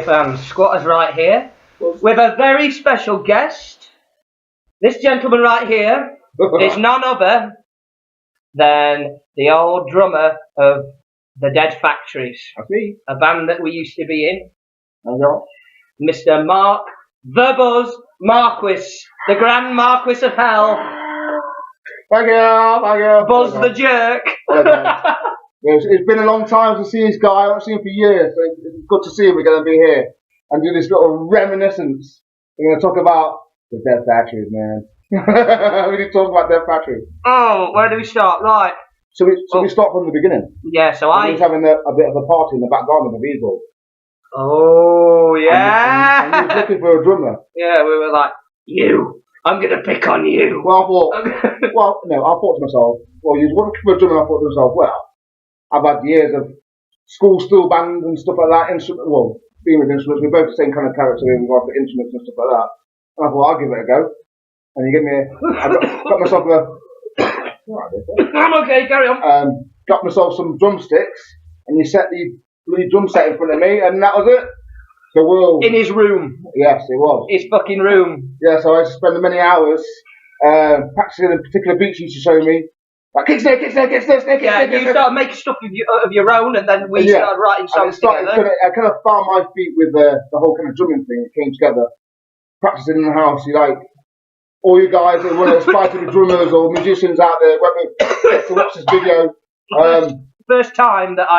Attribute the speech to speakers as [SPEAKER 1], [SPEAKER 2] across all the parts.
[SPEAKER 1] Squatters right here with a very special guest. This gentleman right here is none other than the old drummer of the Dead Factories.
[SPEAKER 2] That's me.
[SPEAKER 1] A band that we used to be in.
[SPEAKER 2] Hello.
[SPEAKER 1] Mr. Mark the Buzz Marquis, the Grand Marquis of Hell.
[SPEAKER 2] Thank you.
[SPEAKER 1] Buzz the Jerk.
[SPEAKER 2] It's been a long time to see this guy. I haven't seen him for years. So it's good to see him. We're going to be here and do this little reminiscence. We're going to talk about the Dead Factories, man. We need to talk about Dead Factories.
[SPEAKER 1] Oh, where do we start? Right.
[SPEAKER 2] So we start from the beginning.
[SPEAKER 1] Yeah, so
[SPEAKER 2] I was having a bit of a party in the back garden of the Beagle.
[SPEAKER 1] Oh, yeah.
[SPEAKER 2] And he was looking for a drummer.
[SPEAKER 1] Yeah, we were like, I'm going to pick on you.
[SPEAKER 2] Well, I thought, I thought to myself, well, you was looking for a drummer, I thought to myself, well, I've had years of school still bands and stuff like that, being with instruments, we're both the same kind of character in regards to instruments and stuff like that. And I thought, I'll give it a go. And you give me I got myself
[SPEAKER 1] I'm okay, carry on.
[SPEAKER 2] Got myself some drumsticks, and you set the bloody drum set in front of me, and that was it. The world.
[SPEAKER 1] In his room.
[SPEAKER 2] Yes, it was.
[SPEAKER 1] His fucking room.
[SPEAKER 2] Yeah, so I used to spend many hours practicing a particular beats you used to show me. Like, kick snare.
[SPEAKER 1] Yeah, you started making stuff of your own, and then we started writing songs together.
[SPEAKER 2] I kind of found my feet with the whole kind of drumming thing. It came together. Practicing in the house, you like, all you guys that want to aspire to be drummers or musicians out there, to watch this video.
[SPEAKER 1] First time that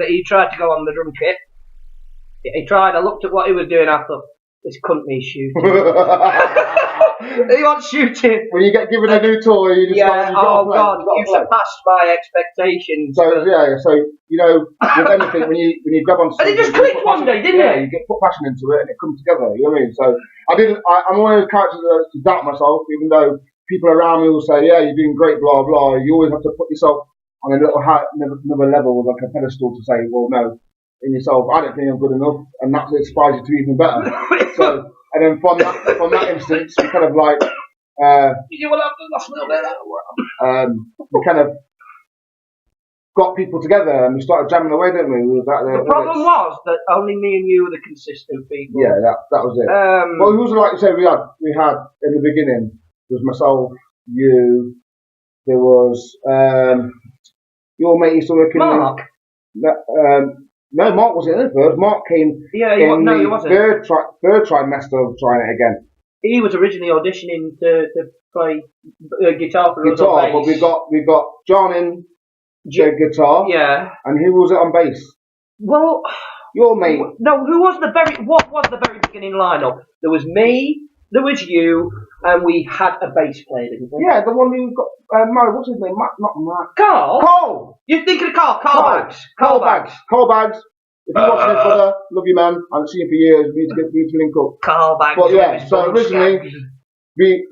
[SPEAKER 1] he tried to go on the drum kit, I looked at what he was doing, I thought, this cunt needs shooting. He wants shooting.
[SPEAKER 2] When you get given a new toy, you just
[SPEAKER 1] you surpassed my expectations.
[SPEAKER 2] So with anything, when you grab on something,
[SPEAKER 1] and it just clicked one day, didn't it?
[SPEAKER 2] Yeah, you get put passion into it, and it comes together. You know what I mean? So I'm one of those characters that to doubt myself, even though people around me will say, "Yeah, you're doing great," blah blah. You always have to put yourself on a little another level, like a pedestal, to say, "Well, no." In yourself, I don't think I'm good enough, and that inspires you to even better. So, and then from that instance, we kind of like, we kind of got people together and we started jamming away, didn't we?
[SPEAKER 1] The problem was that only me and you were the consistent people.
[SPEAKER 2] Yeah, that was it. Well, who was it like to say we had in the beginning? There was myself, you. There was your mate used to work in
[SPEAKER 1] Mark.
[SPEAKER 2] No, Mark wasn't in it first. Mark came
[SPEAKER 1] he wasn't.
[SPEAKER 2] Third trimester of trying it again.
[SPEAKER 1] He was originally auditioning to play guitar for us.
[SPEAKER 2] Guitar, but we got John in guitar.
[SPEAKER 1] Yeah.
[SPEAKER 2] And who was it on bass?
[SPEAKER 1] Well,
[SPEAKER 2] your mate.
[SPEAKER 1] No, what was the very beginning lineup? There was me, there was you, and we had a bass player, didn't we?
[SPEAKER 2] Yeah, the one who got married. What's his name? Not Mark.
[SPEAKER 1] Carl.
[SPEAKER 2] Cole.
[SPEAKER 1] You're thinking of Carl? Carl Bags.
[SPEAKER 2] If you're watching this, brother, love you, man. I haven't seen you for years. We need to link up.
[SPEAKER 1] Carl Bags.
[SPEAKER 2] But yeah, so originally we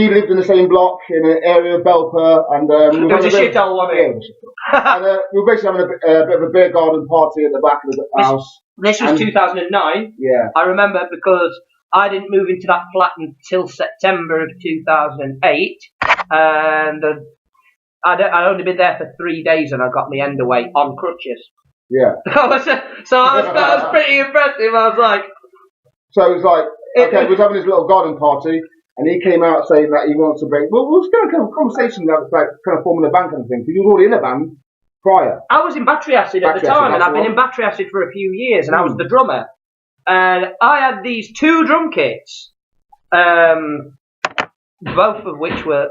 [SPEAKER 2] lived in the same block in an area of Belper, and
[SPEAKER 1] it was a shithole, wasn't it?
[SPEAKER 2] And we were basically having a bit of a beer garden party at the back of the house.
[SPEAKER 1] This was 2009.
[SPEAKER 2] Yeah.
[SPEAKER 1] I remember because I didn't move into that flat until September of 2008, and I'd only been there for 3 days, and I got my end away on crutches.
[SPEAKER 2] Yeah.
[SPEAKER 1] So that was pretty impressive. I was like,
[SPEAKER 2] so it was like, okay, we was having this little garden party, and he came out saying that he wants to break. Well, we was going to have a conversation about kind of forming a band kind of thing, because you were already in a band prior.
[SPEAKER 1] I was in Battery Acid at the time, and I've been in Battery Acid for a few years, and I was the drummer. And I had these 2 drum kits, both of which were...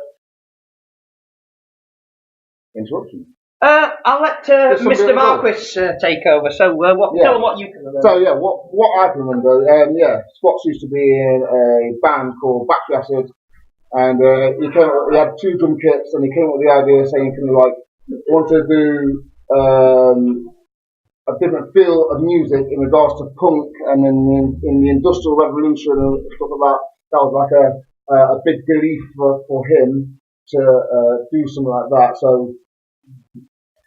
[SPEAKER 2] Interruption.
[SPEAKER 1] I'll let Mr. Marquis take over. So, tell them what you can remember.
[SPEAKER 2] So, yeah, what I can remember, Spots used to be in a band called Battery Acid, and he had 2 drum kits, and he came up with the idea saying he kind of like wanted to do a different feel of music in regards to punk, and then in the Industrial Revolution and stuff like that. That was like a big belief for him to do something like that. So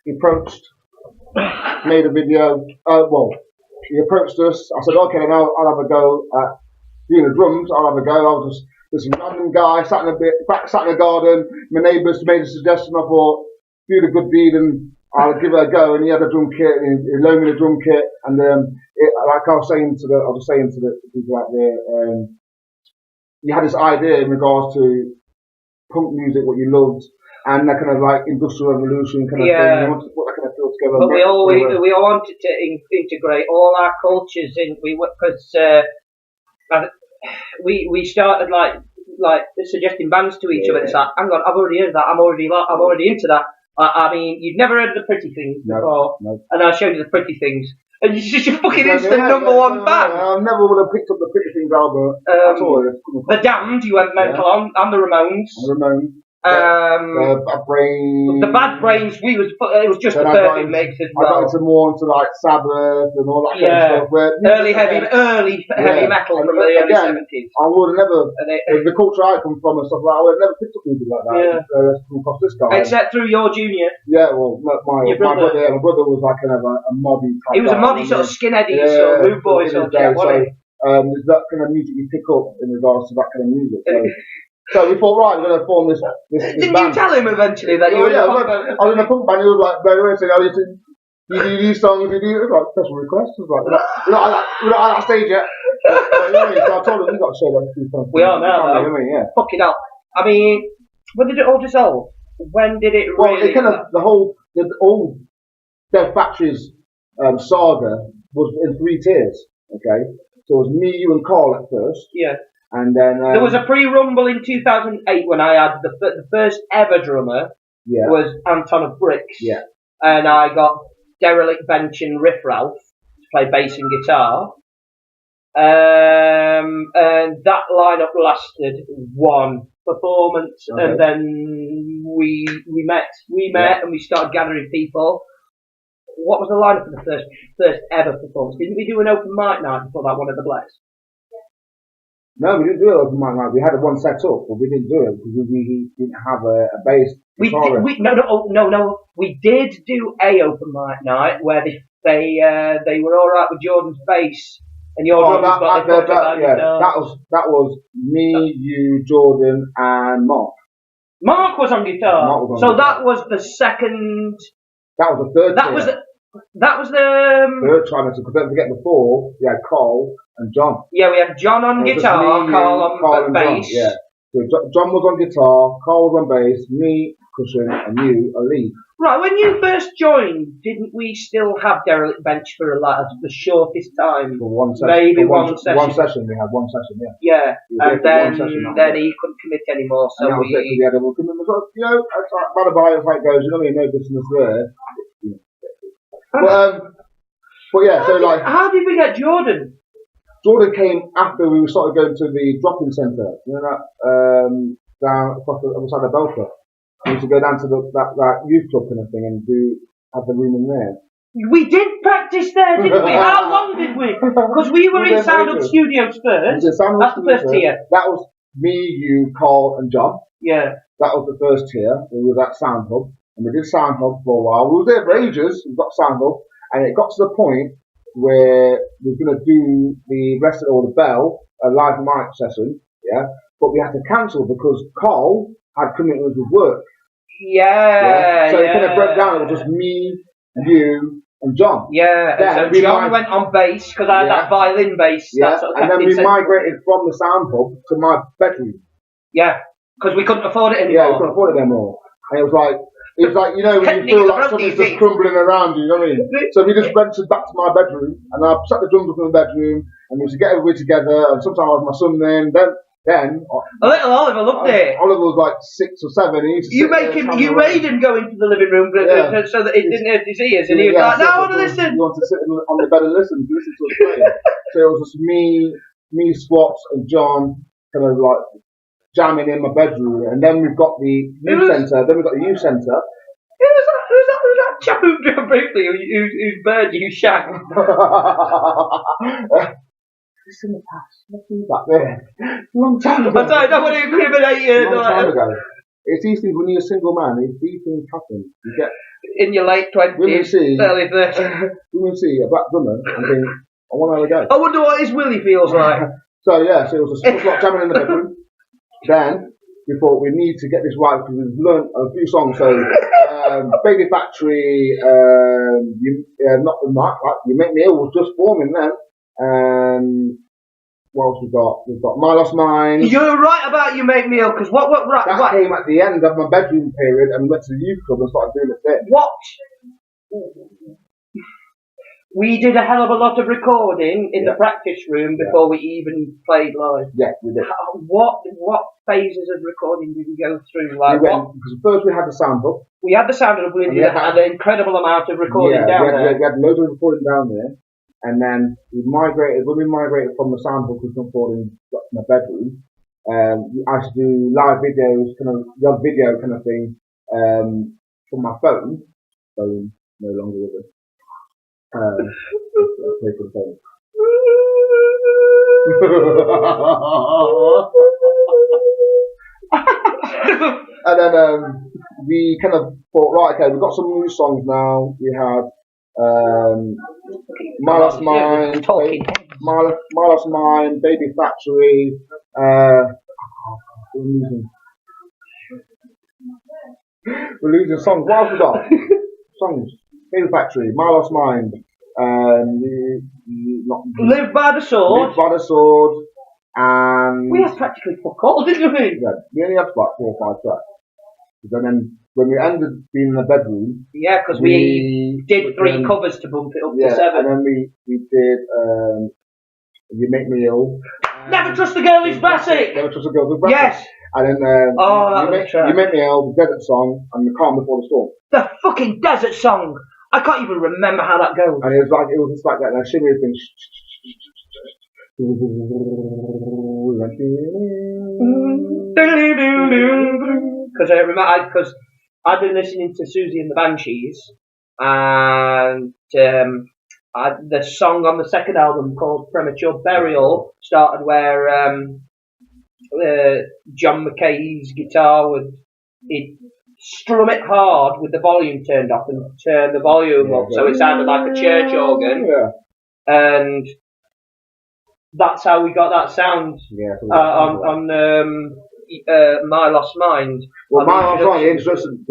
[SPEAKER 2] he approached, made a video. He approached us. I said, okay, now I'll have a go at doing the drums. I'll have a go. I was just this random guy sat in a garden. My neighbours made a suggestion. I thought, do the good deed, and I'll give it a go. And he had a drum kit, and he loaned me the drum kit. And like I was saying to the people out there, you had this idea in regards to punk music, what you loved, and that kind of like industrial revolution kind of thing. You wanted to put that kind of feel together.
[SPEAKER 1] But we all wanted to integrate all our cultures in. Because we started like suggesting bands to each other. It's like, hang on, I've already heard that. I'm already into that. I mean, you'd never heard of the Pretty Things before, and I showed you the Pretty Things, and it's just your fucking instant number one band.
[SPEAKER 2] I never would have picked up the Pretty Things album at all.
[SPEAKER 1] The Damned, you went mental on, and the Ramones.
[SPEAKER 2] The Bad Brains.
[SPEAKER 1] The Bad Brains, it was just the perfect mix as well.
[SPEAKER 2] I got into like Sabbath and all that kind of stuff.
[SPEAKER 1] Early heavy metal from the early 70s.
[SPEAKER 2] I would have never, the culture I come from and stuff like that, I would have never picked up music like that. Come across this guy.
[SPEAKER 1] Except through your junior.
[SPEAKER 2] Yeah, well, my brother was like kind of a moddy type.
[SPEAKER 1] He was a moddy sort of skinheady, sort of rude boy sort of chap, wasn't he?
[SPEAKER 2] There's that kind of music you pick up in regards to that kind of music. So we thought, right, we're going to form this
[SPEAKER 1] Didn't
[SPEAKER 2] band.
[SPEAKER 1] you tell him eventually that you were
[SPEAKER 2] I was in a punk band. He was like, very well, saying, you do these songs, you do like special requests. We're not at that stage yet. So I told him, we've got to share that few songs.
[SPEAKER 1] We are now, though. Fucking hell. I mean, when did it all dissolve? When did it really...
[SPEAKER 2] Well, it kind of, the whole Dead Factories saga was in 3 tiers, okay? So it was me, you and Carl at first.
[SPEAKER 1] Yeah.
[SPEAKER 2] And then
[SPEAKER 1] there was a pre-rumble in 2008 when I had the first ever drummer was Anton of Bricks, and I got Derelict Bench and Riff Ralph to play bass and guitar, and that lineup lasted one performance, and then we met and we started gathering people. What was the lineup for the first ever performance? Didn't we do an open mic night before that one at the Bless?
[SPEAKER 2] No, we didn't do it open mic night. We had one set up, but we didn't do it because we didn't have a bass.
[SPEAKER 1] No. We did do a open mic night where they were all right with Jordan's bass and your drums got their
[SPEAKER 2] that was me, you, Jordan, and Mark.
[SPEAKER 1] Mark was on guitar. That was the second.
[SPEAKER 2] That was the third.
[SPEAKER 1] That was the
[SPEAKER 2] third trying to. Don't forget before we had Carl and John.
[SPEAKER 1] Yeah, we had John on guitar, Carl on bass.
[SPEAKER 2] Yeah. So John was on guitar, Carl was on bass, me, cushion, and you, a lead.
[SPEAKER 1] Right, when you first joined, didn't we still have Derelict Bench for the shortest time?
[SPEAKER 2] For one session.
[SPEAKER 1] Maybe one session.
[SPEAKER 2] One session, we had one session,
[SPEAKER 1] yeah. And then he couldn't commit anymore, so
[SPEAKER 2] and we had a commitment. By the by, as it goes, you know what I mean, no business there. But yeah,
[SPEAKER 1] how did we get Jordan?
[SPEAKER 2] Jordan came after we started going to the drop-in centre, you know that down across the other side of Belfast. We used to go down to that youth club kind of thing and have the room in there.
[SPEAKER 1] We did practice there, didn't we? How long did we? Because we were in Sound Up Studios first. That's the first tier.
[SPEAKER 2] That was me, you, Carl, and John.
[SPEAKER 1] Yeah.
[SPEAKER 2] That was the first tier. We were at Sound Hub. And we did Sound Hub for a while. We were there for ages. We got Sound Hub. And it got to the point where we were going to do the rest of the Bell, a live mic session, but we had to cancel because Carl had commitments with work. So it kind of broke down. It was just me, you, and John.
[SPEAKER 1] Yeah, and so John went on bass because I had that violin bass.
[SPEAKER 2] Yeah, and then we migrated from the Sound Hub to my bedroom.
[SPEAKER 1] Yeah, because we couldn't afford it anymore.
[SPEAKER 2] Yeah, we couldn't afford it anymore. And it was like, you know, when you feel like something's just crumbling around you, you know what I mean? So we just went back to my bedroom, and I set the drums up in the bedroom, and we used to get everybody together, and sometimes I was my son then
[SPEAKER 1] a little Oliver loved it.
[SPEAKER 2] Oliver was like 6 or 7.
[SPEAKER 1] You made him go into the living room so that it didn't hurt his ears, and he was like, "No, I want to listen."
[SPEAKER 2] You want to sit on the bed and listen to us play. So it was just me, Squats, and John, kind of like jamming in my bedroom, and then we've got the youth centre. Who was
[SPEAKER 1] that chap who briefly whose bird you shagged?
[SPEAKER 2] It's in the past. Let's do back there. Long time ago.
[SPEAKER 1] I don't want to incriminate you.
[SPEAKER 2] Long time ago. It's these things when you're a single man. These things happen. You get
[SPEAKER 1] in your late 20s, early 30s.
[SPEAKER 2] When we see a black drummer and think, I want to have a go.
[SPEAKER 1] I wonder what his willy feels like.
[SPEAKER 2] So it was a split jamming in the bedroom. Then we thought we need to get this right because we've learnt a few songs. So Baby Factory, not the night, like, You Make Me Ill was just forming then. What else we got? We've got My Lost Mind.
[SPEAKER 1] You're right about You Make Me Ill, because what
[SPEAKER 2] That came at the end of my bedroom period and went to the youth club and started doing the thing.
[SPEAKER 1] What? We did a hell of a lot of recording in the practice room before we even played live.
[SPEAKER 2] Yeah, we did.
[SPEAKER 1] What phases of recording did we go through? Like,
[SPEAKER 2] because first we had the sample.
[SPEAKER 1] We had the sound of we had an incredible amount of recording down there.
[SPEAKER 2] We had loads of recording down there. And then when we migrated from the sample to recording to my bedroom, I used to do live videos, kind of young video kind of thing, from my phone. Phone no longer with us. Play for the phone. And then we kind of thought, right, okay, we've got some new songs now. We had My Lost Mind, My Lost Mind, Baby Factory. We're losing songs. What else we got? Songs. Baby Factory, My Lost Mind.
[SPEAKER 1] Live by the Sword.
[SPEAKER 2] Live by the Sword. And
[SPEAKER 1] we had practically fuck all, didn't we?
[SPEAKER 2] Yeah, we only had about 4 or 5 tracks. And then when we ended being in the bedroom,
[SPEAKER 1] because we did 3 covers to bump it up to 7.
[SPEAKER 2] And then we did You Make Me Ill.
[SPEAKER 1] Never Trust a Girl Who's Basic.
[SPEAKER 2] Never Trust a Girl Who's Basic.
[SPEAKER 1] Yes.
[SPEAKER 2] And then You Make Me Ill, the Desert Song, and The Calm Before the Storm.
[SPEAKER 1] The fucking Desert Song. I can't even remember how that goes.
[SPEAKER 2] And it was just like that shimmery thing.
[SPEAKER 1] Because I've been listening to Susie and the Banshees, and the song on the second album called Premature Burial started where John McKay's guitar he'd strum it hard with the volume turned off and turn the volume up, so it sounded like a church organ. And that's how we got that sound on My Lost Mind.
[SPEAKER 2] Well, My Lost Mind, the introduction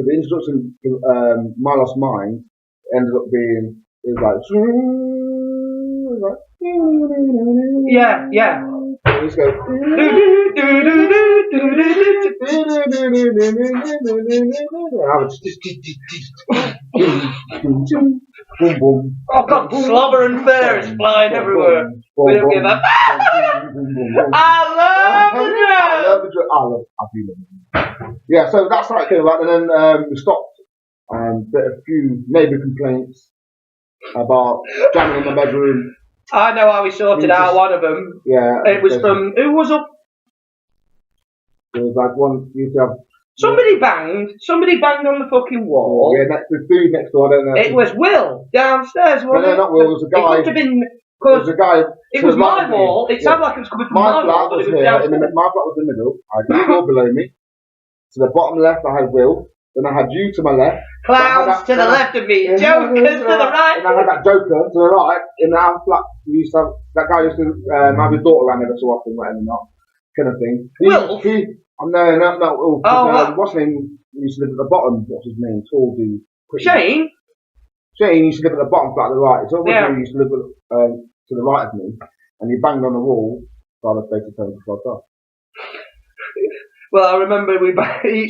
[SPEAKER 2] to My Lost Mind ended up being, it was like,
[SPEAKER 1] yeah.
[SPEAKER 2] Let's go. Boom, boom.
[SPEAKER 1] Oh God, slobber and fur is flying everywhere. We don't give up. I love the
[SPEAKER 2] drum. Yeah, so that's how it came about, and then we stopped. A few neighbour complaints about jamming in the bedroom.
[SPEAKER 1] I know how we sorted out one of them.
[SPEAKER 2] Yeah.
[SPEAKER 1] It was from who was up?
[SPEAKER 2] It was like one used to have.
[SPEAKER 1] Somebody banged on the fucking wall.
[SPEAKER 2] Yeah, the dude next door, I don't know.
[SPEAKER 1] It was Will downstairs, wasn't it?
[SPEAKER 2] No, not Will, it was a guy.
[SPEAKER 1] It could have been, because it was my wall. It sounded like it was coming from my
[SPEAKER 2] flat
[SPEAKER 1] wall.
[SPEAKER 2] Was here, my flat was in the middle. I had you all below me. To the bottom left, I had Will. Then I had you to my left.
[SPEAKER 1] Clowns to the left of me, jokers to the right.
[SPEAKER 2] And I had that joker to the right. In our flat, we used to have, that guy used to have his daughter around every so often, whatever not, kind of thing.
[SPEAKER 1] Will?
[SPEAKER 2] No. What's his name? He used to live at the bottom. What's his name? Tall dude.
[SPEAKER 1] Shane?
[SPEAKER 2] Shane used to live at the bottom flat to the right. So he used to live to the right of me, and he banged on the wall. So I was basically telling him to fuck off.
[SPEAKER 1] Well, I remember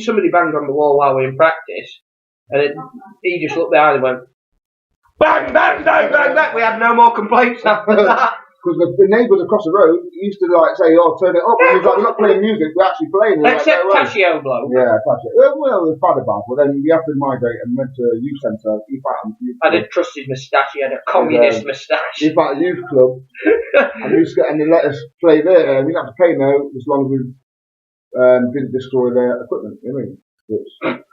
[SPEAKER 1] somebody banged on the wall while we were in practice, and he just looked behind and went, bang, bang, bang, bang, bang. We had no more complaints after that.
[SPEAKER 2] Because the neighbours across the road used to like say, "Oh, turn it up." And he was like, "We're not playing music, we're actually playing."
[SPEAKER 1] Except Tashio blow.
[SPEAKER 2] Yeah, Tashio. Well, it was bad about, but then we have to migrate and went to a youth centre.
[SPEAKER 1] I didn't trust his moustache. He had a communist moustache.
[SPEAKER 2] He found a youth club, and they let us play there. And we didn't have to pay no, as long as we didn't destroy their equipment. You know what I mean?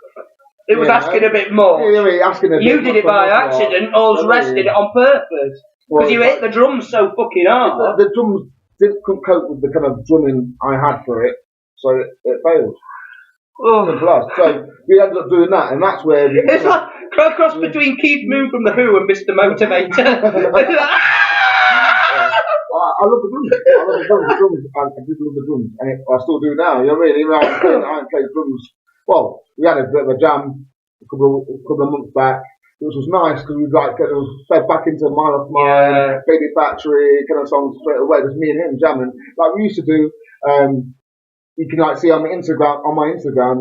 [SPEAKER 1] It was asking a bit more. You did it by accident, or rested it on purpose. Because you hit the drums so fucking hard.
[SPEAKER 2] The drums couldn't cope with the kind of drumming I had for it, so it failed. So we ended up doing that, and that's where
[SPEAKER 1] it's like a cross between Keith Moon from The Who and Mr. Motivator.
[SPEAKER 2] I love the drums. I love the drums. I did love the drums, and I still do now. You know what I mean? Even though I haven't played drums. Well, we had a bit of a jam couple of months back, which was nice because we like it was fed back into Mile of Mine, Baby Factory kind of songs straight away. Just me and him jamming like we used to do. You can like see on my Instagram,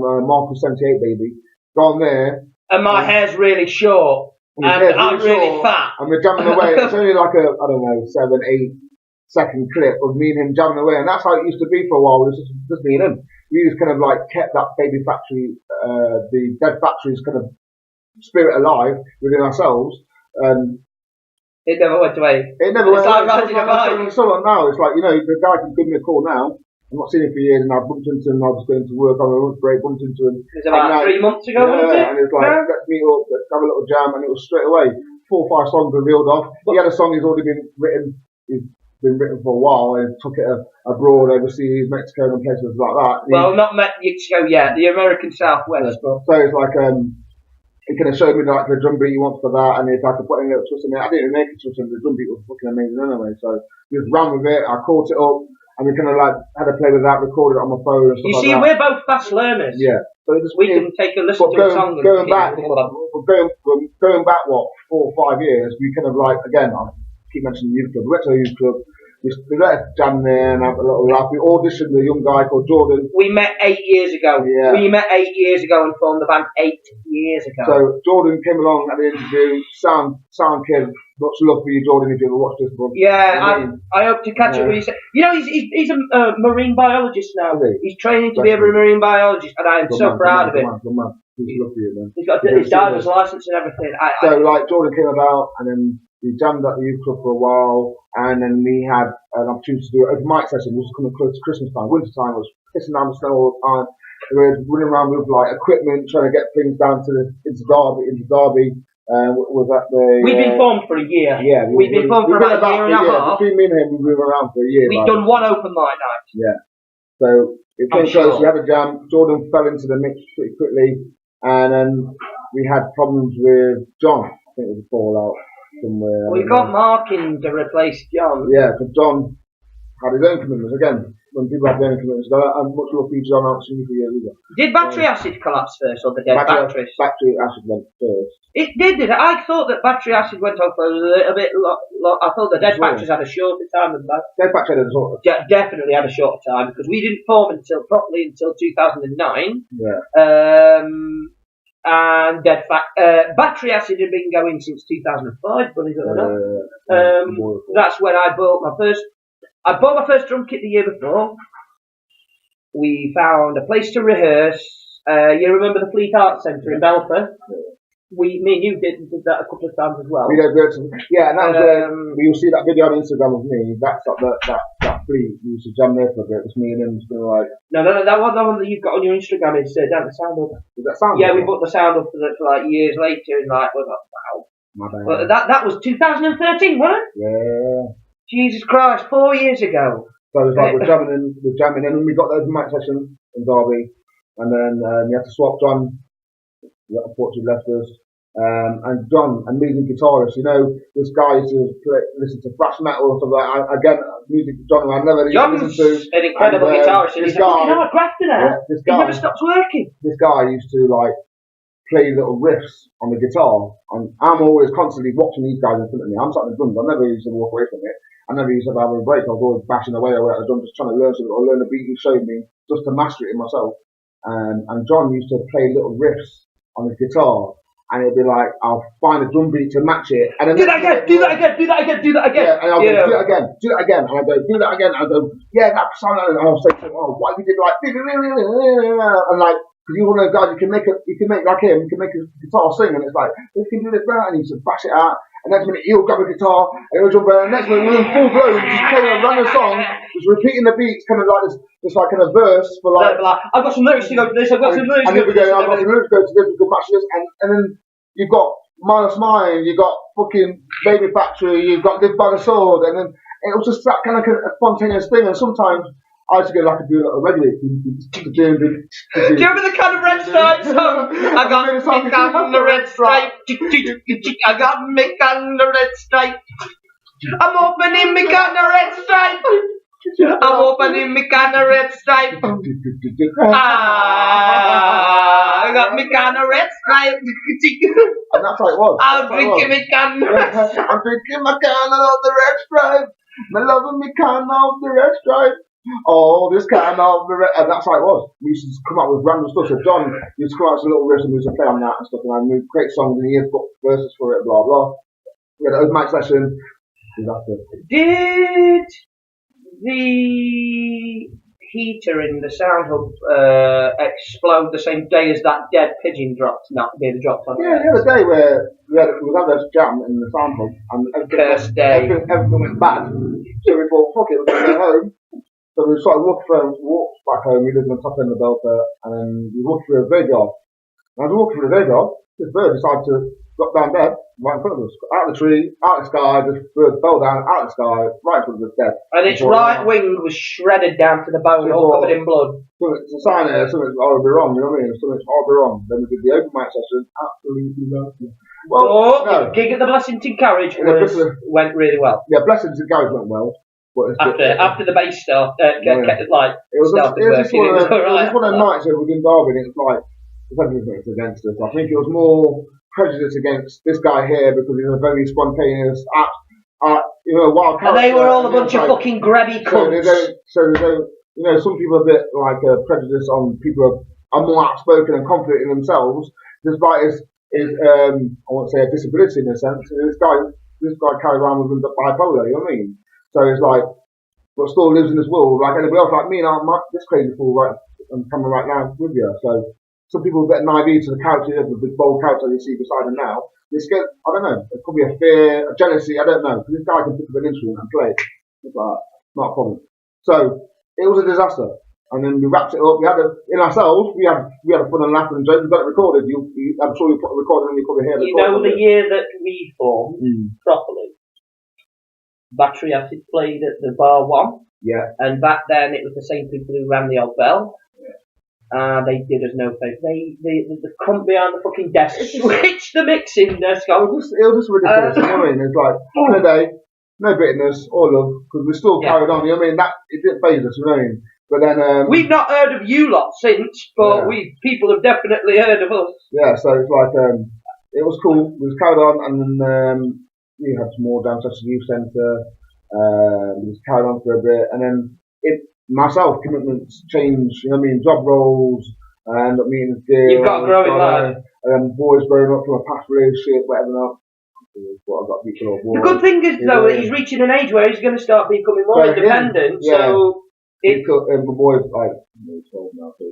[SPEAKER 2] Marquis78 baby. Go on there.
[SPEAKER 1] And my hair's really short. And I'm really fat.
[SPEAKER 2] And we're jamming away. It's only like a, I don't know, 7-8 second clip of me and him jamming away. And that's how it used to be for a while. It was just me and him. We just kind of like kept that Baby Factory, the Dead Factory's kind of spirit alive within ourselves.
[SPEAKER 1] It never went away.
[SPEAKER 2] It never went away.
[SPEAKER 1] It's
[SPEAKER 2] so now. It's like, you know, the guy can give me a call now. I'm not seen him for years, and I bumped into him. I was going to work on a lunch break, bumped into him.
[SPEAKER 1] It was about 3 months ago, wasn't it?
[SPEAKER 2] And it was like, let's meet up, let's have a little jam, and it was straight away. 4 or 5 songs were reeled off. He had a song he's already been written. He's been written for a while, and took it abroad, overseas, Mexico, and places like that.
[SPEAKER 1] Well, not Mexico yet. The American Southwest.
[SPEAKER 2] So it's like he kind of showed me like the drum beat he wants for that, and if I could put in a little twist in it, I didn't even make a twist in it. The drum beat was fucking amazing anyway. So we just ran with it. I caught it up. And we kind of like had to play with that, recorded it on my phone and stuff like that.
[SPEAKER 1] You see, we're both fast learners.
[SPEAKER 2] Yeah. So
[SPEAKER 1] we can take a listen to a song.
[SPEAKER 2] Going back, what, 4 or 5 years, we kind of like, again, I keep mentioning youth club. We went to a youth club. We let us jam there and have a little laugh. We auditioned a young guy called Jordan.
[SPEAKER 1] We met 8 years ago.
[SPEAKER 2] Yeah.
[SPEAKER 1] We met 8 years ago and formed the band 8 years ago.
[SPEAKER 2] So Jordan came along at the interview. Sound kid. Much love for you, Jordan, if you ever watched this book.
[SPEAKER 1] Yeah, I hope to catch up with you. You know, he's a marine biologist now. He's training to be a marine biologist, and I am so proud of him.
[SPEAKER 2] Good man. He's love for you, man.
[SPEAKER 1] He's got his driver's license and everything.
[SPEAKER 2] Like, Jordan came about, and then we jammed at the youth club for a while, and then we had an opportunity to do an open mic session. It was coming close to Christmas time. Winter time, it was pissing down the snow all the time. We were running around with like equipment, trying to get things down to into Derby. Was that the?
[SPEAKER 1] We've been formed for a year.
[SPEAKER 2] Yeah,
[SPEAKER 1] we've been formed for about a year and a half.
[SPEAKER 2] Between me and him, we've been around for a year.
[SPEAKER 1] We've done one open mic night.
[SPEAKER 2] Yeah. So it came close. We had a jam. Jordan fell into the mix pretty quickly, and then we had problems with John. I think it was a fallout somewhere.
[SPEAKER 1] We got Mark in to replace John.
[SPEAKER 2] Yeah, because John had his own commitments again. When people have their own commitments, I'm much love for you, John. I haven't seen you for years either.
[SPEAKER 1] Did battery acid collapse first, or the dead batteries?
[SPEAKER 2] Battery acid went first.
[SPEAKER 1] It did it? I thought that battery acid went on for a little bit long. I thought the dead batteries had a shorter time than that.
[SPEAKER 2] Dead battery had a shorter.
[SPEAKER 1] Definitely had a shorter time because we didn't form properly until 2009.
[SPEAKER 2] Yeah.
[SPEAKER 1] And battery acid had been going since 2005, believe it or not. That's when I bought my first. I bought my first drum kit the year before. We found a place to rehearse. You remember the Fleet Arts Centre in Belfast? Me and you did that a couple of times as well.
[SPEAKER 2] And that was you'll see that video on Instagram of me. That's that Fleet. We used to jam there for a bit. It was me and him just going like.
[SPEAKER 1] No, that one that you've got on your Instagram is down the sound up.
[SPEAKER 2] Is that sound?
[SPEAKER 1] Yeah, we put the sound up for like years later, and like we're like, wow.
[SPEAKER 2] My bad.
[SPEAKER 1] But that was 2013, wasn't it?
[SPEAKER 2] Yeah.
[SPEAKER 1] Jesus Christ, 4 years ago.
[SPEAKER 2] So it was like we're jamming in, and we got the open mic session in Derby, and then we had to swap John. Unfortunately left us. And John, amazing guitarist. You know, this guy used to listen to thrash metal and stuff like that. Again, music, John, I never listened to.
[SPEAKER 1] An incredible guitarist.
[SPEAKER 2] This guy,
[SPEAKER 1] this guy, he never stops working.
[SPEAKER 2] This guy used to like play little riffs on the guitar, and I'm always constantly watching these guys in front of me. I'm sat in the drums. I never used to walk away from it. I never used to have a break. I was always bashing away at the drum, just trying to learn something or learn the beat he showed me, just to master it in myself. And John used to play little riffs on his guitar, and it'd be like, I'll find a drum beat to match it, and then
[SPEAKER 1] do that again.
[SPEAKER 2] Yeah, and I'll go, do that again, and I go, do that again, and I go, yeah, that sound, and I'll say, oh, why you did like, and like, because you're one of those guys, you can make like him, you can make a guitar sing, and it's like, you can do this, and you just bash it out. And next minute he'll grab a guitar and he'll jump in, and next minute we're in full blow, just playing a random song, just repeating the beats, kind of like this like kind of verse for like.
[SPEAKER 1] I've got some lyrics to go to this. I've got some lyrics to go to this.
[SPEAKER 2] I've got some lyrics to go to this. We can match this, and then you've got Minus Mine, you've got fucking Baby Factory, you've got Live by the Sword, and then it was just that kind of a spontaneous thing. And sometimes I used to go like a do a regular. Do you
[SPEAKER 1] remember the kind of red stripe song? I got Mick on the red stripe. I got Mick on the red stripe. I'm opening Mick on the red stripe. I'm opening Mick on the red stripe. I got me can of red stripe.
[SPEAKER 2] And that's how it was.
[SPEAKER 1] I'm drinking me can.
[SPEAKER 2] I'm drinking my can of the red stripe. I'm loving me can of the red stripe. Oh, this can of the red. And that's how it was. We used to just come up with random stuff. So John used to come out with a little riff and we used to play on that and stuff. And I knew great songs and he had got verses for it, blah, blah. We had an open mic session. Disaster.
[SPEAKER 1] Did the heater in the sound hub explode the same day as that dead pigeon dropped? Not being dropped on.
[SPEAKER 2] Yeah, the other day where we had a jam in the sound hub and everything went bad. So we thought, fuck it, we're going to go home. So we started walked back home. We lived on the top end of the Delta, and then we walked through a graveyard. And as we walked through the graveyard, this bird decided to drop down dead right in front of us, out of the tree, out of the sky. This bird fell down out of the sky, right in front of us, dead.
[SPEAKER 1] And its right wing was shredded down to the bone, all covered in blood.
[SPEAKER 2] So it's a sign there, something's horribly wrong, you know what I mean? Something's horribly wrong. Then we did the open mic session, absolutely nothing.
[SPEAKER 1] Well, no. Gig at the Blessington Garage went really well.
[SPEAKER 2] Yeah, Blessington Garage went well. But
[SPEAKER 1] after the bass started,
[SPEAKER 2] it was just one of the nights where we did Derby, and it was like, it's against us. I think it was more prejudice against this guy here because he's a very spontaneous, wild character.
[SPEAKER 1] And they were all a bunch of fucking grabby cunts.
[SPEAKER 2] So they don't, some people are a bit like prejudice on people are more outspoken and confident in themselves, despite his I won't say a disability in a sense. This guy carried around with bipolar, you know what I mean? So it's like, but still lives in this world like anybody else, like me, and I'm this crazy fool right on camera right now with you. So some people are a bit naive to the character, the big bold character you see beside him now. They're scared, I don't know, it could be a fear, a jealousy, I don't know, because this guy can pick up an instrument and play it. It's like, not a problem. So it was a disaster. And then we wrapped it up. We had we had a fun and laugh and joke. We got it recorded. I'm sure you put it recorded and you probably hear it.
[SPEAKER 1] You know the year that we formed properly. Battery Acid played at the Bar 1.
[SPEAKER 2] Yeah.
[SPEAKER 1] And back then it was the same people who ran the Old Bell. Yeah. They did us no favour. The cunt behind the fucking desk switched the mixing desk on.
[SPEAKER 2] It was just ridiculous. You know what I mean? It's like, on a day, no bitterness or love, because we still carried on. You know what I mean? It didn't faze us, you know what I mean? But then
[SPEAKER 1] we've not heard of you lot since, but people have definitely heard of us.
[SPEAKER 2] Yeah, so it's like it was cool. We just carried on, and then we had some more down to the youth centre. We just carried on for a bit, and then myself commitments changed. You know what I mean? Job roles, and up meeting the deal.
[SPEAKER 1] You've got a growing life.
[SPEAKER 2] Boys growing up from a past relationship, whatever.
[SPEAKER 1] The good thing is though that he's reaching an age where he's going to start becoming more independent.
[SPEAKER 2] Yeah.
[SPEAKER 1] So.
[SPEAKER 2] My boy's like 12 now, so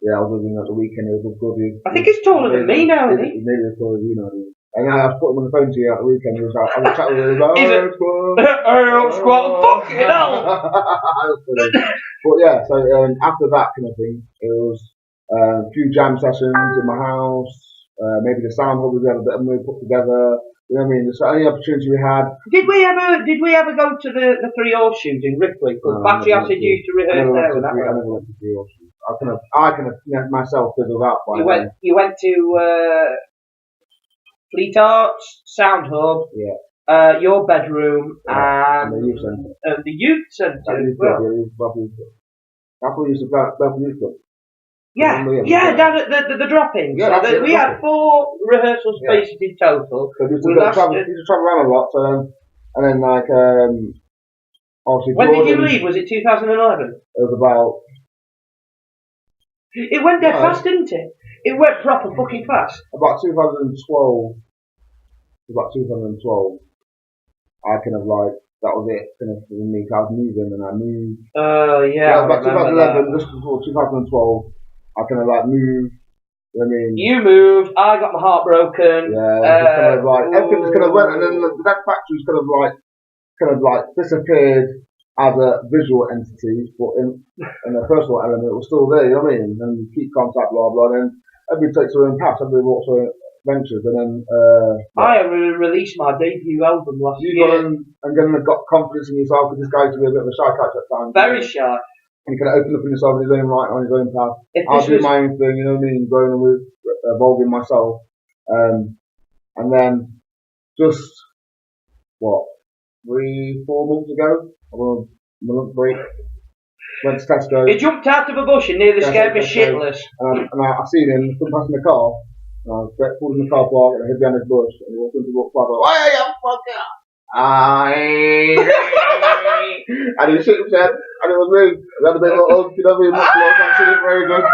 [SPEAKER 2] I was living at the weekend. It was good.
[SPEAKER 1] I think he's taller than me now, isn't he?
[SPEAKER 2] Maybe as tall as you now, dude. And I was putting him on the phone to you at the weekend. He was like, I was chatting with him.
[SPEAKER 1] Squat, fucking hell.
[SPEAKER 2] But yeah, so after that kind of thing, it was a few jam sessions in my house. Maybe the sound hub we had a bit of money put together. You know what I mean? There's any opportunity we had.
[SPEAKER 1] Did we ever go to the Three Horseshoes in Ripley? Because Battery Acid used to rehearse there.
[SPEAKER 2] I never went to Three Horseshoes. I kind of myself fizzled out.
[SPEAKER 1] You went to Fleet Arts, Sound Hub, your bedroom, and
[SPEAKER 2] the youth centre.
[SPEAKER 1] The youth centre as well.
[SPEAKER 2] That's what we used to play at Belfast Youth Club.
[SPEAKER 1] Down at the drop-in.
[SPEAKER 2] Yeah,
[SPEAKER 1] so we had 4 rehearsal spaces in total.
[SPEAKER 2] So we used to travel around a lot. So, and then obviously.
[SPEAKER 1] When did you leave? Was it 2011?
[SPEAKER 2] It was about.
[SPEAKER 1] It went dead fast, didn't it? It went proper fucking fast.
[SPEAKER 2] About 2012. I kind of like. That was it, kind of for me. I was moving and I moved.
[SPEAKER 1] Oh, yeah.
[SPEAKER 2] About 2011, just before 2012. I kind of like moved. You know what I mean?
[SPEAKER 1] You moved. I got my heart broken.
[SPEAKER 2] Yeah, kind of like everything just kind of went, and then that factory's kind of like disappeared as a visual entity, but in a personal element, it was still there. You know what I mean? And keep contact, blah blah. And then everybody takes their own path. Everybody walks their own ventures, and then
[SPEAKER 1] I released my debut album last year.
[SPEAKER 2] And then got confidence in yourself because this guy used to be a bit of a shy character at times.
[SPEAKER 1] Very shy.
[SPEAKER 2] And you kind of open up in yourself in his own right, on his own path. I'll do my own thing, you know what I mean? Growing and evolving myself. And then just, 3-4 months ago, I went on a month break. went to Tesco.
[SPEAKER 1] He jumped out of a bush and nearly scared me shitless.
[SPEAKER 2] And I seen him come past in the car. And I was pulled in the car park and I hid behind his bush. And he walked into the walk by. Hey, you fucker! And he shook his head. And it was me. We had a bit of a hug. You know, we much love. Actually, very good.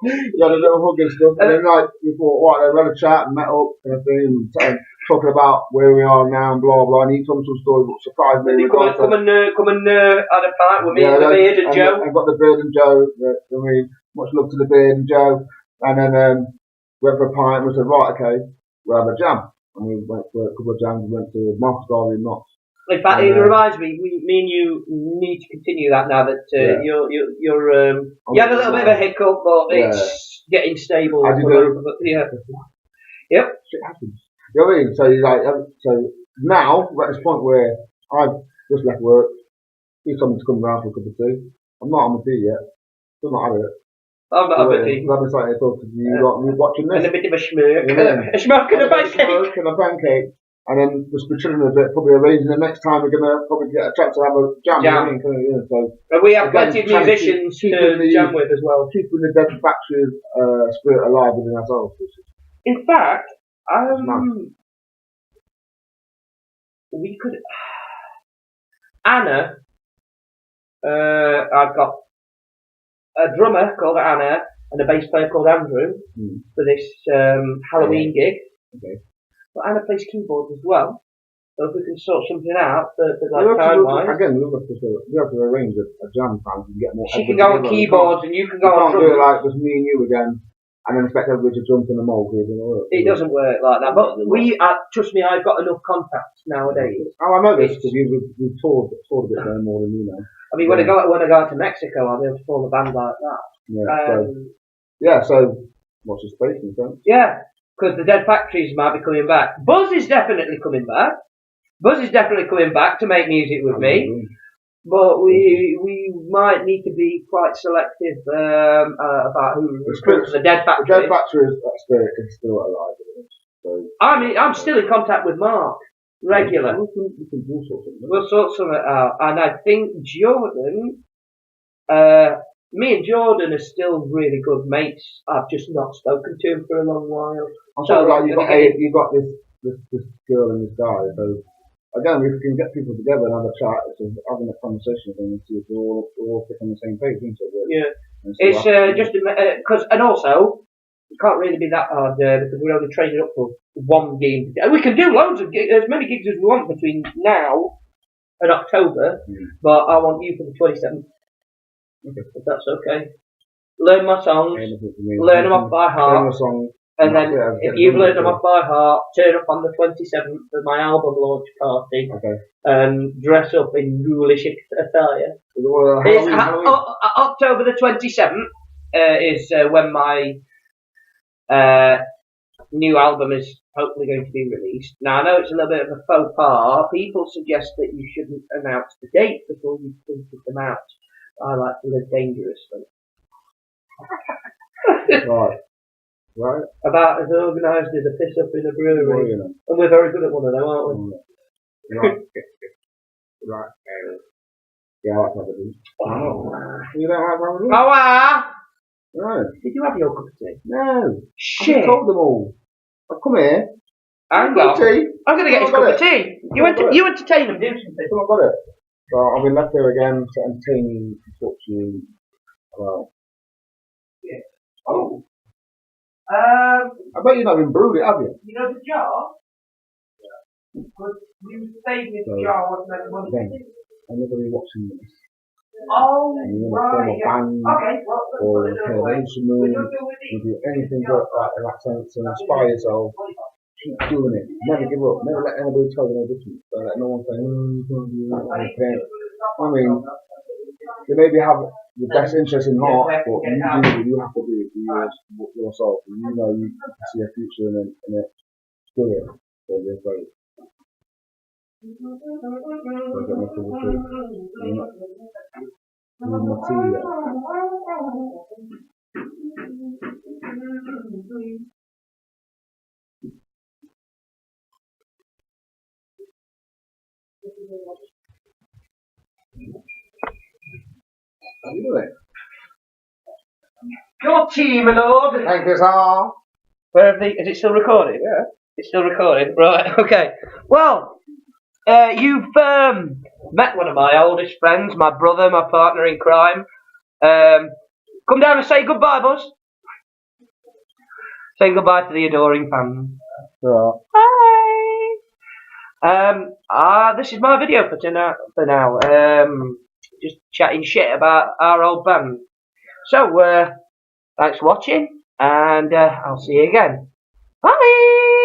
[SPEAKER 2] We had a little hug and stuff. And then, like, we thought, right, then we had a chat and met up and everything. And talking about where we are now and blah blah. And he told me some stories that surprised me.
[SPEAKER 1] Come and have a pint with me and the Beard and Joe.
[SPEAKER 2] I got the Beard and Joe. I mean, much love to the Beard and Joe. And then went for a pint and we said, right, okay, we'll have a jam. And we went for a couple of jams. We went to Marquis in Knots.
[SPEAKER 1] In fact, it reminds me, me and you need to continue that now that you're you had a little bit of a hiccup, but it's getting stable.
[SPEAKER 2] As you do.
[SPEAKER 1] Yeah. Yep.
[SPEAKER 2] Shit happens. You know what I mean? So now we're at this point where I've just left work. Need someone to come round for a cup of tea. I'm not on my tea yet. Still not had it.
[SPEAKER 1] I'm not having tea.
[SPEAKER 2] I've been sitting here talking to you. You're watching this.
[SPEAKER 1] And a bit of a schmirk. A schmirk and a pancake.
[SPEAKER 2] A schmirk and a pancake. And then just be chilling a bit, probably arranging the next time we're going to probably get a chance to have a jam. So,
[SPEAKER 1] and we have plenty of musicians to jam with as well.
[SPEAKER 2] Keeping the Dead Factory spirit alive within ourselves.
[SPEAKER 1] In fact, we could... Anna, I've got a drummer called Anna and a bass player called Andrew for this Halloween gig. Okay. But Anna plays keyboards as well. So if we can sort something out for like time-wise.
[SPEAKER 2] Again, we have to arrange a jam time and get more.
[SPEAKER 1] She can go on keyboards and you can go on drums.
[SPEAKER 2] We can't do it like just me and you again and then expect everybody to jump in the mold.
[SPEAKER 1] It doesn't work like that. But trust me, I've got enough contacts nowadays.
[SPEAKER 2] Oh, I know this because we've toured a bit there more than you know.
[SPEAKER 1] I mean, when I go out to Mexico, I'll be able to form a band like that.
[SPEAKER 2] So watch the space in sense.
[SPEAKER 1] Yeah. Because the Dead Factories might be coming back. Buzz is definitely coming back. Buzz is definitely coming back to make music with me. But we might need to be quite selective about who recruits the Dead Factory.
[SPEAKER 2] The Dead Factory is still alive. So,
[SPEAKER 1] I'm still in contact with Mark. Regular.
[SPEAKER 2] We can do something.
[SPEAKER 1] We'll sort something out. And I think Jordan... me and Jordan are still really good mates. I've just not spoken to him for a long while.
[SPEAKER 2] So like you've got this girl and this guy. So again, we can get people together and have a chat, having a conversation with them and see if we're all on the same page, isn't it?
[SPEAKER 1] Yeah. It's just because, and also it can't really be that hard because we're only training up for one gig. We can do loads of gigs, as many gigs as we want between now and October. But I want you for the 27th. Okay. If that's okay. Learn my songs, learn them off by heart, and then if you've learned them off by heart, turn up on the 27th for my album launch party, and dress up in ghoulish attire. October the 27th is when my new album is hopefully going to be released. Now I know it's a little bit of a faux pas. People suggest that you shouldn't announce the date before you put them out. I like to live dangerously.
[SPEAKER 2] Right.
[SPEAKER 1] About as organised as a piss up in a brewery. And we're very good at one of them, aren't we?
[SPEAKER 2] Right. Yeah, I like to have a drink. You don't like to have a drink? No.
[SPEAKER 1] Did you have your cup of tea?
[SPEAKER 2] No.
[SPEAKER 1] Shit.
[SPEAKER 2] I told them all. I've come here.
[SPEAKER 1] Hang on. I'm going to get his cup of tea. You entertain them, do something.
[SPEAKER 2] I've got it. So I've been left here again to entertain you, to talk to you about.
[SPEAKER 1] Yeah. Oh.
[SPEAKER 2] I bet you've not been brewed it, have you?
[SPEAKER 1] You know the jar? Yeah. Because we were saving the jar wasn't that money.
[SPEAKER 2] Again, anybody watching this?
[SPEAKER 1] Oh,
[SPEAKER 2] and you want to form a band or play an instrument, you do anything like that in that sense to inspire yourself. Keep doing it. Never give up. Never let anybody tell you no different. Don't let no one say, you can't do that. I mean, they maybe have the best interest in heart, but you have to do it for yourself. And you know you see a future in it. Do it. So you're great. So I get my full truth. My tea there. isn't it?
[SPEAKER 1] Your tea, my lord.
[SPEAKER 2] Thank you, sir.
[SPEAKER 1] Where have is it still recording?
[SPEAKER 2] Yeah.
[SPEAKER 1] It's still recording. Right. Okay. Well, you've met one of my oldest friends, my brother, my partner in crime. Come down and say goodbye, Buzz. Say goodbye to the adoring fans.
[SPEAKER 2] Right.
[SPEAKER 1] Hi. This is my video for now. Just chatting shit about our old band. So, thanks for watching, and I'll see you again. Bye.